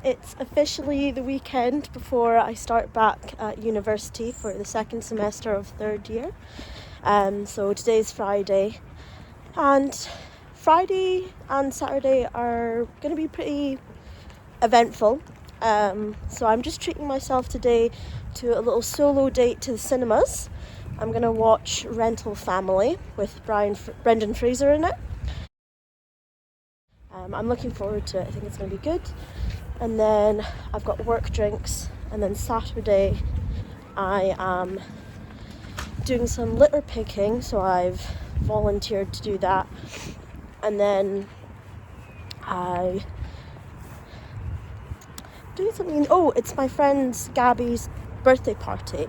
It's officially the weekend before I start back at university for the second semester of third year. So today's Friday, and Friday and Saturday are going to be pretty eventful. So I'm just treating myself today to a little solo date to the cinemas. I'm going to watch Rental Family with Brendan Fraser in it. I'm looking forward to it. I think it's going to be good. And then I've got work drinks, and then Saturday I am doing some litter picking, so I've volunteered to do that. And then I doing something. Oh, it's my friend Gabby's birthday party.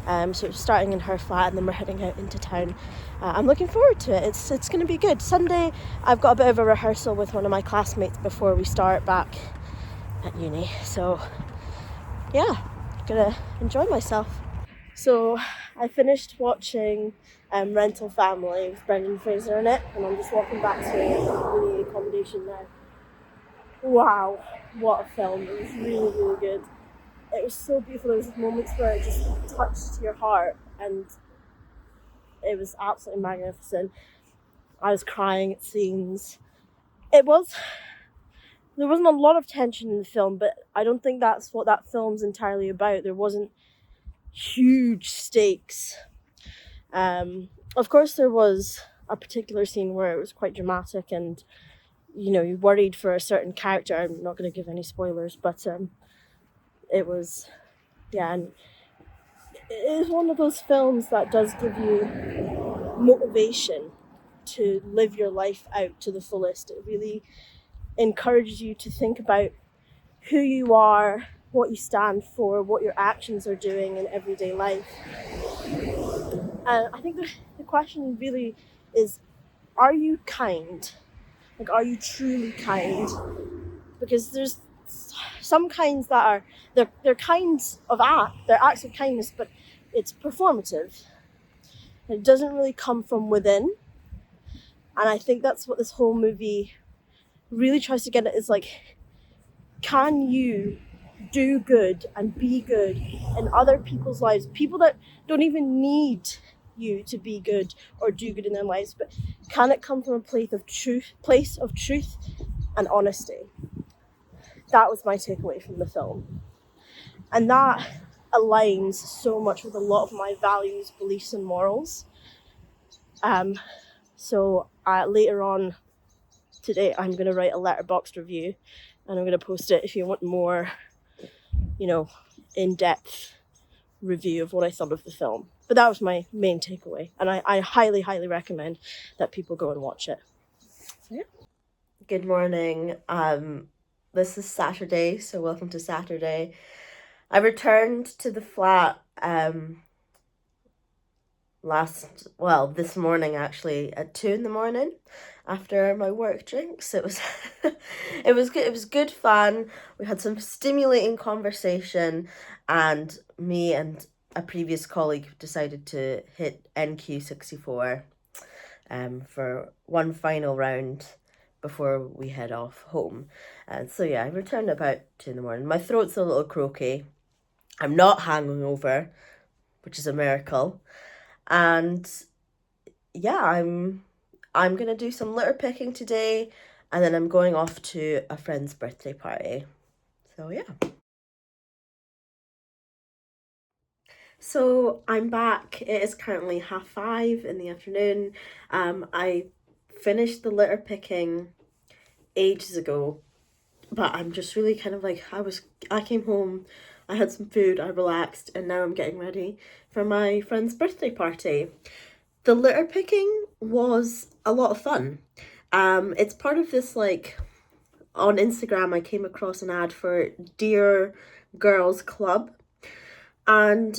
So we're starting in her flat, and then we're heading out into town. I'm looking forward to it. It's going to be good. Sunday I've got a bit of a rehearsal with one of my classmates before we start back at uni. So yeah, gonna enjoy myself. So I finished watching Rental Family with Brendan Fraser in it, and I'm just walking back to the accommodation now. Wow, what a film. It was really, really good. It was so beautiful. There was moments where it just touched your heart, and it was absolutely magnificent. I was crying at scenes. There wasn't a lot of tension in the film, but I don't think that's what that film's entirely about. There wasn't huge stakes. Of course there was a particular scene where it was quite dramatic, and you worried for a certain character. I'm not going to give any spoilers, but it was, yeah, and it is one of those films that does give you motivation to live your life out to the fullest. It really encourages you to think about who you are, what you stand for, what your actions are doing in everyday life. And I think the question really is, are you kind? Like, are you truly kind? Because there's some kinds that are, they're kinds of they're acts of kindness, but it's performative. It doesn't really come from within. And I think that's what this whole movie really tries to get at, is like, can you do good and be good in other people's lives? People that don't even need you to be good or do good in their lives, but can it come from a place of truth and honesty? That was my takeaway from the film. And that aligns so much with a lot of my values, beliefs, and morals. So later on today, I'm going to write a letterboxd review, and I'm going to post it if you want more, in-depth review of what I thought of the film. But that was my main takeaway, and I highly, highly recommend that people go and watch it. So, yeah. Good morning. This is Saturday, so welcome to Saturday. I returned to the flat this morning, actually, at 2 a.m. after my work drinks. It was it was good. It was good fun. We had some stimulating conversation, and me and a previous colleague decided to hit NQ64 for one final round before we head off home. And so yeah, I returned about 2 a.m. My throat's a little croaky. I'm not hungover, which is a miracle. And yeah, I'm gonna do some litter picking today, and then I'm going off to a friend's birthday party. So yeah. So I'm back. It is currently 5:30 in the afternoon. I finished the litter picking ages ago, but I'm just really kind of like, I came home, I had some food, I relaxed, and now I'm getting ready for my friend's birthday party. The litter picking was a lot of fun. It's part of this, like, on Instagram I came across an ad for Dear Girls Club, and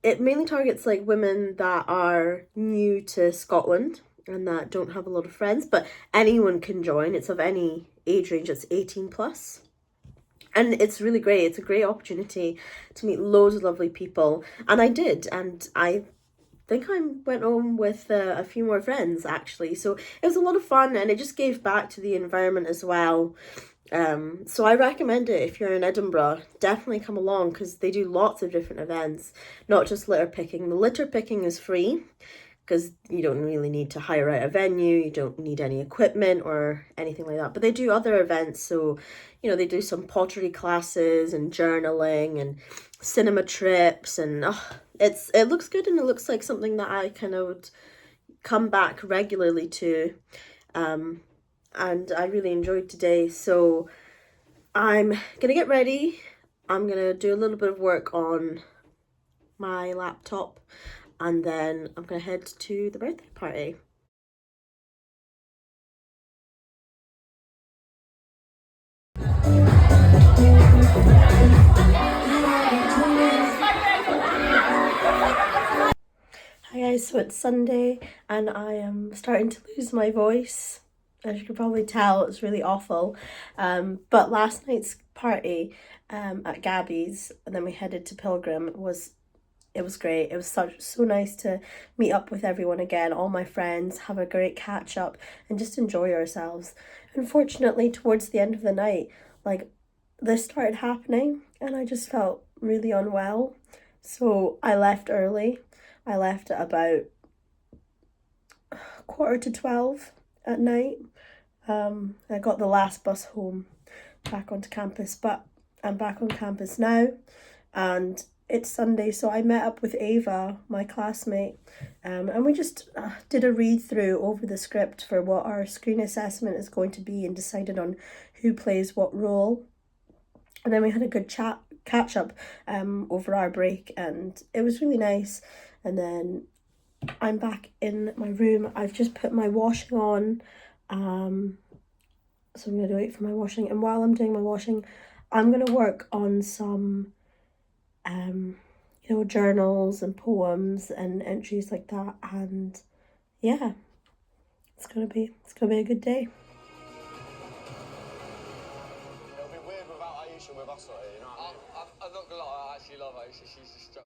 it mainly targets like women that are new to Scotland and that don't have a lot of friends, but anyone can join. It's of any age range. It's 18 plus. And it's really great. It's a great opportunity to meet loads of lovely people. And I did. And I think I went home with a few more friends, actually. So it was a lot of fun, and it just gave back to the environment as well. So I recommend it if you're in Edinburgh. Definitely come along because they do lots of different events, not just litter picking. The litter picking is free because you don't really need to hire out a venue, you don't need any equipment or anything like that. But they do other events, so they do some pottery classes and journaling and cinema trips, and it looks good, and it looks like something that I kind of would come back regularly to. And I really enjoyed today, so I'm gonna get ready. I'm gonna do a little bit of work on my laptop, and then I'm gonna head to the birthday party. Hi guys, so it's Sunday and I am starting to lose my voice. As you can probably tell, it's really awful. But last night's party at Gabby's, and then we headed to Pilgrim, it was great. It was so nice to meet up with everyone again, all my friends, have a great catch up and just enjoy ourselves. Unfortunately, towards the end of the night, like, this started happening and I just felt really unwell. So I left early. I left at about 11:45 at night. I got the last bus home back onto campus, but I'm back on campus now and it's Sunday, so I met up with Ava, my classmate, and we just did a read through over the script for what our screen assessment is going to be and decided on who plays what role. And then we had a good catch up over our break, and it was really nice. And then I'm back in my room. I've just put my washing on, so I'm going to wait for my washing. And while I'm doing my washing, I'm going to work on some journals and poems and entries like that. And yeah, it's gonna be a good day. It'll be weird without Aisha with us, you know what I mean? I'm not gonna lie, I actually love Aisha. She's just